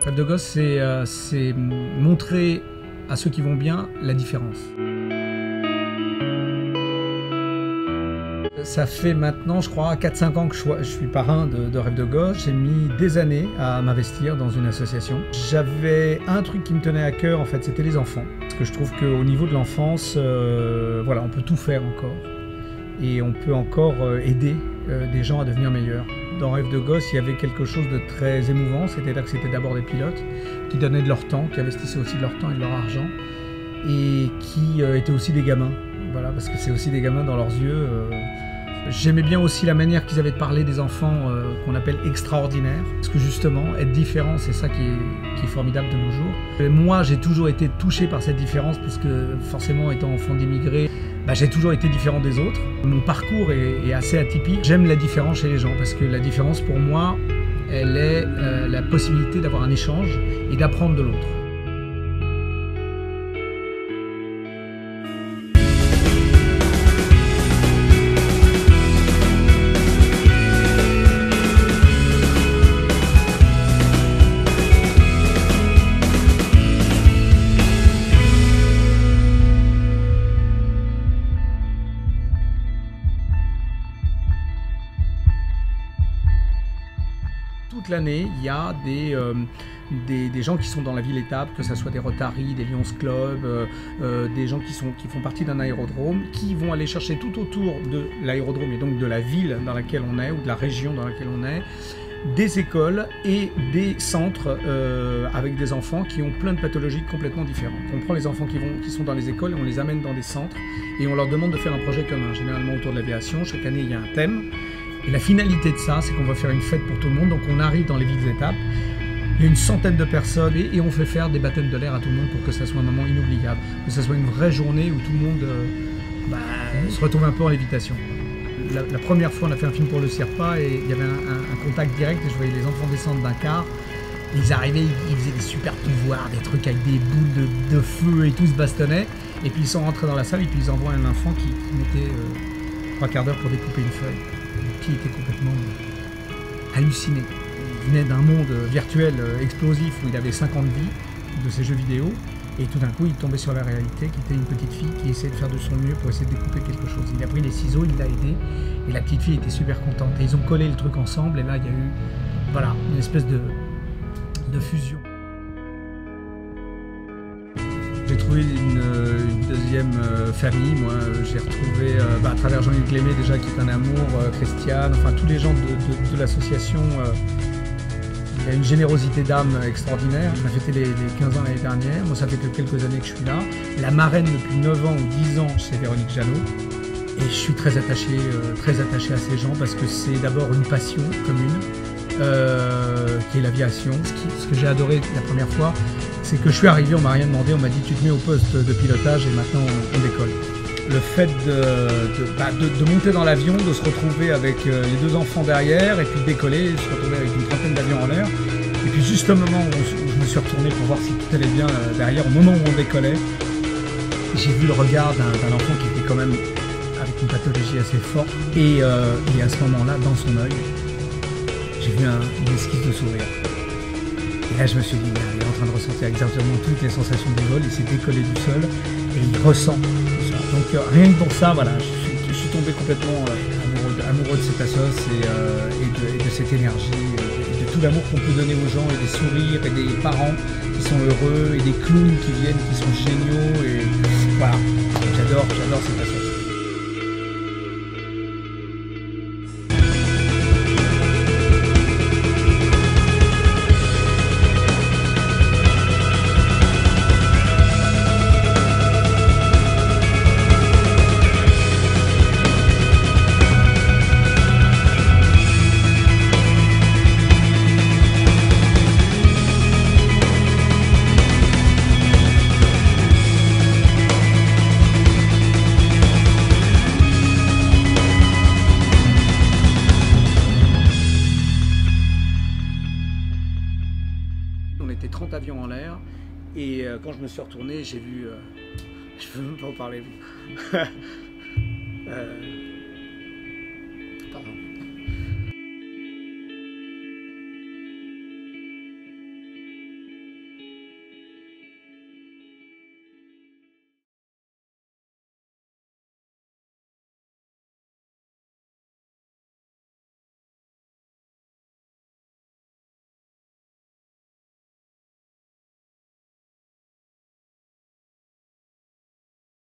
Rêve de gosse, c'est montrer à ceux qui vont bien la différence. Ça fait maintenant, je crois, 4-5 ans que je suis parrain de Rêve de gosse. J'ai mis des années à m'investir dans une association. J'avais un truc qui me tenait à cœur, en fait, c'était les enfants. Parce que je trouve qu'au niveau de l'enfance, voilà, on peut tout faire encore. Et on peut encore aider des gens à devenir meilleurs. Dans Rêve de gosse, il y avait quelque chose de très émouvant, c'est-à-dire que c'était d'abord des pilotes qui donnaient de leur temps, qui investissaient aussi de leur temps et de leur argent, et qui étaient aussi des gamins, voilà, parce que c'est aussi des gamins dans leurs yeux. J'aimais bien aussi la manière qu'ils avaient de parler des enfants qu'on appelle extraordinaires, parce que justement, être différent, c'est ça qui est formidable de nos jours. Et moi, j'ai toujours été touché par cette différence, parce que forcément, étant enfant d'immigrés, j'ai toujours été différent des autres. Mon parcours est assez atypique. J'aime la différence chez les gens, parce que la différence, pour moi, elle est la possibilité d'avoir un échange et d'apprendre de l'autre. Toute l'année, il y a des gens qui sont dans la ville étape, que ce soit des Rotary, des Lions Club, des gens qui font partie d'un aérodrome, qui vont aller chercher tout autour de l'aérodrome et donc de la ville dans laquelle on est ou de la région dans laquelle on est, des écoles et des centres avec des enfants qui ont plein de pathologies complètement différentes. On prend les enfants qui sont dans les écoles et on les amène dans des centres et on leur demande de faire un projet commun, généralement autour de l'aviation. Chaque année, il y a un thème. Et la finalité de ça, c'est qu'on va faire une fête pour tout le monde. Donc on arrive dans les villes étapes, il y a une centaine de personnes et on fait faire des baptêmes de l'air à tout le monde pour que ça soit un moment inoubliable, que ça soit une vraie journée où tout le monde se retrouve un peu en lévitation. La première fois, on a fait un film pour le CIRPA et il y avait un contact direct et je voyais les enfants descendre d'un car. Ils arrivaient, ils faisaient des super pouvoirs, des trucs avec des boules de feu et tout, se bastonnaient. Et puis ils sont rentrés dans la salle et puis ils envoient un enfant qui mettait 3 quarts d'heure pour découper une feuille. Qui était complètement halluciné. Il venait d'un monde virtuel explosif où il avait 50 vies de ces jeux vidéo et tout d'un coup il tombait sur la réalité qui était une petite fille qui essayait de faire de son mieux pour essayer de découper quelque chose. Il a pris les ciseaux, il l'a aidé et la petite fille était super contente. Et ils ont collé le truc ensemble et là il y a eu voilà, une espèce de fusion. J'ai trouvé une deuxième famille, moi j'ai retrouvé à travers Jean-Luc Lémé déjà qui est un amour, Christiane, enfin tous les gens de l'association, il y a une générosité d'âme extraordinaire. On a fêté les 15 ans l'année dernière, moi ça fait que quelques années que je suis là. La marraine depuis 9 ans ou 10 ans c'est Véronique Jeannot et je suis très attaché à ces gens parce que c'est d'abord une passion commune qui est l'aviation. Ce que j'ai adoré la première fois, c'est que je suis arrivé, on m'a rien demandé, on m'a dit tu te mets au poste de pilotage et maintenant on décolle. Le fait de monter dans l'avion, de se retrouver avec les 2 enfants derrière et puis de décoller, se retrouver avec une trentaine d'avions en l'air. Et puis juste au moment où je me suis retourné pour voir si tout allait bien derrière, au moment où on décollait, j'ai vu le regard d'un enfant qui était quand même avec une pathologie assez forte. Et à ce moment-là, dans son œil, j'ai vu une esquisse de sourire. Et là, je me suis dit, il est en train de ressentir exactement toutes les sensations du vol, il s'est décollé du sol et il ressent tout ça. Donc rien que pour ça, voilà, je suis tombé complètement amoureux de cette assoce et de cette énergie, et de tout l'amour qu'on peut donner aux gens, et des sourires, et des parents qui sont heureux, et des clowns qui viennent, qui sont géniaux, et voilà, j'adore cette assoce. On était 30 avions en l'air et quand je me suis retourné, j'ai vu... je peux même pas en parler.